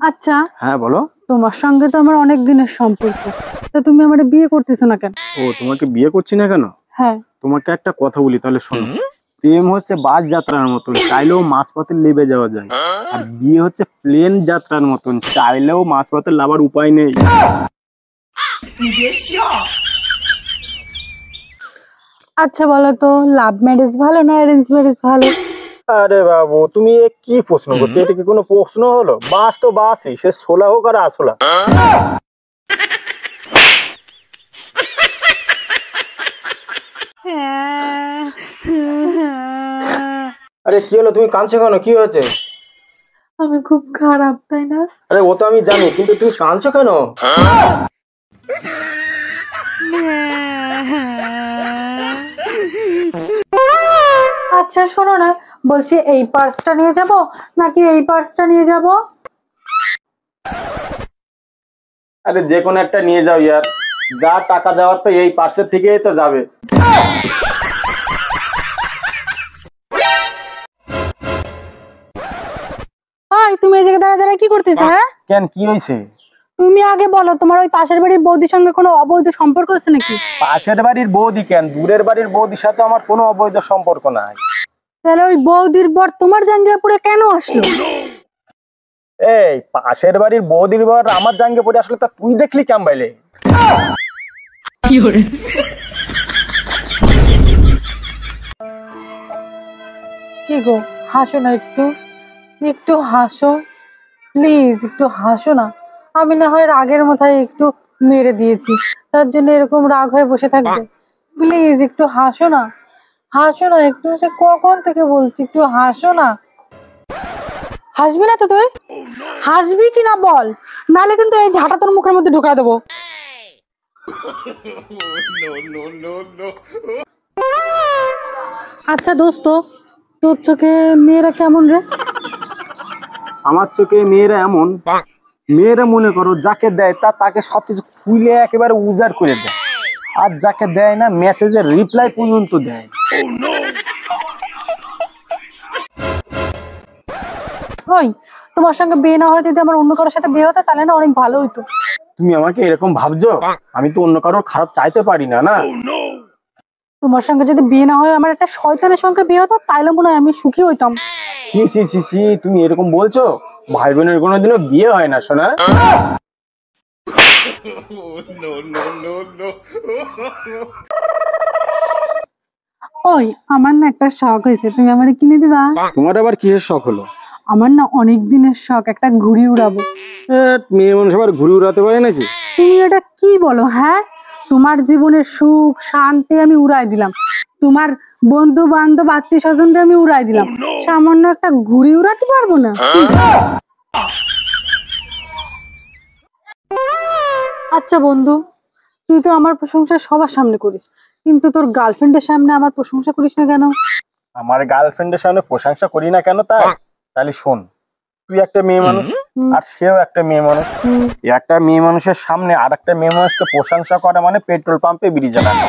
আচ্ছা, হ্যাঁ বলো। তোমার সঙ্গে তো আমার অনেক দিনের সম্পর্ক, তা তুমি আমারে বিয়ে করতেছো না কেন? ও, তোমাকে বিয়ে করছি না কেন? হ্যাঁ। তোমাকে একটা কথা বলি, তাহলে শোনো। প্রেম হচ্ছে বাস যাত্রার মতন, চাইলেও মাঝপথে লেবে যাওয়া যায়। আর বিয়ে হচ্ছে প্লেন যাত্রার মতন, চাইলেও মাঝপথে লাভার উপায় নেই। আচ্ছা বলো তো, লাভ ম্যারেজ ভালো না অ্যারেঞ্জ ম্যারেজ ভালো? আরে বাবু, তুমি এ কি প্রশ্ন করছো? এটা কি কোনো প্রশ্ন হলো? বাস তো বাসই, সে ছোলা হোক আর আসলা। আরে কি হলো, তুমি কাঁদছো কেন? কি হয়েছে? আমি খুব খারাপ, তাই না? আরে ও তো আমি জানি, কিন্তু তুমি কাঁদছো কেন? আচ্ছা শোনো না, বলছি এই পার্সটা নিয়ে যাব নাকি এই পার্সটা নিয়ে যাব? আরে যে কোনো একটা নিয়ে যাও ইয়ার, যা টাকা যাওয়ার তো এই পার্সের থেকেই তো যাবে। ওই তুমি এই জায়গায় দাঁড়া দাঁড়া কি করতেছো? হ্যাঁ, কেন, কি হয়েছে? তুমি আগে বলো, তোমার ওই পাশের বাড়ির বৌদির সঙ্গে কোনো অবৈধ সম্পর্ক আছে নাকি? পাশের বাড়ির বৌদি কেন, দূরের বাড়ির বৌদির সাথে আমার কোনো অবৈধ সম্পর্ক নাই। তাহলে ওই বৌদির বর তোমার জাঙ্গিয়াপুরে কেন আসলো? এই পাশের বাড়ির বৌদির বর আমার জাঙ্গে পড়ে আসলে তা তুই দেখলি কেমন বাইলে? কি গো, হাসো না একটু, একটু হাসো প্লিজ, একটু হাসো না। আমি না হয় রাগের মাথায় একটু মেরে দিয়েছি, তার জন্য এরকম রাগ হয়ে বসে থাকবে? প্লিজ একটু হাসো না, হাসো না একটু, সে কখন থেকে বলছি একটু হাসো না। হাসবি না তো তুই? হাসবি কি না বল, নালে কিন্তু এই ঝাঁটা তোর মুখের মধ্যে ঢুকায় দেবো। আচ্ছা দোস্ত, তোর চোখে মেয়েরা কেমন রে? আমার চোখে মেয়েরা এমন, মেয়েরা মনে করো যাকে দেয় তাকে সবকিছু খুলে একেবারে উজাড় করে দেয়, আর যাকে দেয় না মেসেজের রিপ্লাই পর্যন্ত দেয়। ওই, তোমার সঙ্গে বিয়ে না হয় যদি আমার অন্য কারোর সাথে বিয়ে হতো তাহলে না অনেক ভালো হইতো। তুমি আমাকে এরকম ভাবছো? আমি তো অন্য কারোর খারাপ চাইতে পারি না না। তোমার সঙ্গে যদি বিয়ে না হয় আমার একটা শয়তানের সঙ্গে বিয়ে হতো, তাইলে মনে হয় আমি সুখী হইতাম। সি সি সি সি, তুমি এরকম বলছো? ভাই বোনের কোনোদিনও বিয়ে হয় না সোনা। ওই, আমার না একটা শখ হয়েছে, তুমি আমারে কিনে দিবা? তোমার আবার কিসের শখ হলো? আমার না অনেক দিনের শখ, একটা ঘুড়ি উড়াবো। মেয়ে মানুষ আবার ঘুরে উড়াতে পারে নাকি? তুমি এটা কি বলো? হ্যাঁ, তোমার জীবনের সুখ শান্তি আমি উড়াই দিলাম, তোমার বন্ধু বান্ধব আত্মীয় স্বজনরা আমি উড়াই দিলাম, সামান্য একটা ঘুড়ি উড়াতে পারবো না? আচ্ছা বন্ধু, তুই তো আমার প্রশংসা সবার সামনে করিস, কিন্তু তোর গার্লফ্রেন্ডের সামনে আমার প্রশংসা করিস না কেন? আমার গার্লফ্রেন্ডের সামনে প্রশংসা করি না কেন তাহলে শোন, তুই একটা মেয়ে মানুষ আর সেও একটা মেয়ে মানুষ। একটা মেয়ে মানুষের সামনে আর একটা মেয়ে মানুষকে প্রশংসা করা মানে পেট্রোল পাম্পে বিড়ি জ্বালানো।